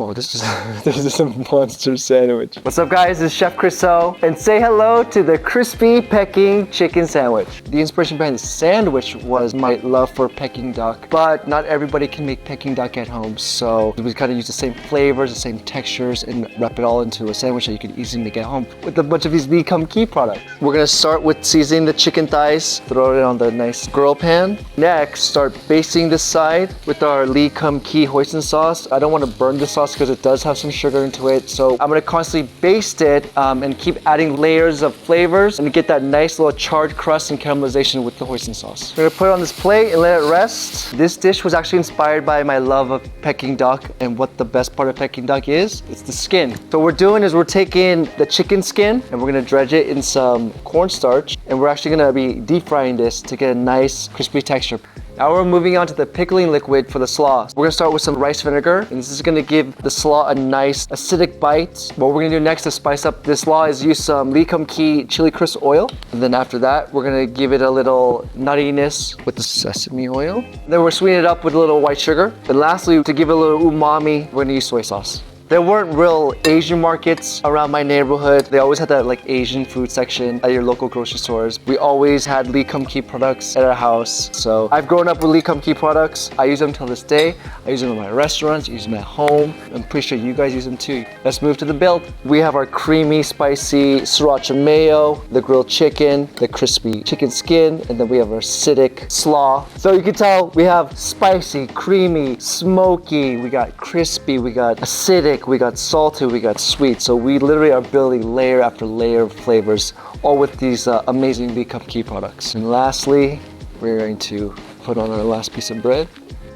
Oh, this is a monster sandwich. What's up, guys? It's Chef Chriso, and say hello to the crispy Peking chicken sandwich. The inspiration behind the sandwich was my love for Peking duck, but not everybody can make Peking duck at home, so we kind of use the same flavors, the same textures, and wrap it all into a sandwich that you can easily make at home with a bunch of these Kum Kee products. We're gonna start with seasoning the chicken thighs, throw it on the nice grill pan. Next, start basting this side with our Kum Kee Hoisin sauce. I don't want to burn the sauce because it does have some sugar into it, so I'm gonna constantly baste it and keep adding layers of flavors and get that nice little charred crust and caramelization with the hoisin sauce. We're gonna put it on this plate and let it rest. This dish was actually inspired by my love of Peking duck, and what the best part of Peking duck is, it's the skin. So what we're doing is we're taking the chicken skin and we're gonna dredge it in some cornstarch, and we're actually gonna be deep frying this to get a nice crispy texture. Now we're moving on to the pickling liquid for the slaw. We're gonna start with some rice vinegar, and this is gonna give the slaw a nice acidic bite. What we're gonna do next to spice up this slaw is use some Kum Kee chili crisp oil. And then after that, we're gonna give it a little nuttiness with the sesame oil. Then we're sweetening it up with a little white sugar. And lastly, to give it a little umami, we're gonna use soy sauce. There weren't real Asian markets around my neighborhood. They always had that like Asian food section at your local grocery stores. We always had Kum Kee products at our house. So I've grown up with Kum Kee products. I use them till this day. I use them in my restaurants, I use them at home. I'm pretty sure you guys use them too. Let's move to the build. We have our creamy, spicy Sriracha mayo, the grilled chicken, the crispy chicken skin, and then we have our acidic slaw. So you can tell we have spicy, creamy, smoky, we got crispy, we got acidic, we got salty, we got sweet. So we literally are building layer after layer of flavors, all with these amazing Kum Kee products. And lastly, we're going to put on our last piece of bread.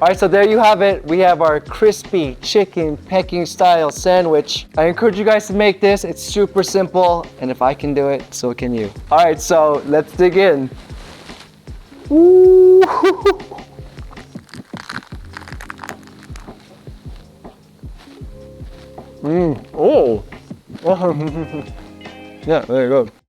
All right, so there you have it. We have our crispy chicken Peking style sandwich. I encourage you guys to make this. It's super simple, and if I can do it, so can you. All right, so let's dig in. Ooh. Oh. Yeah, there you go.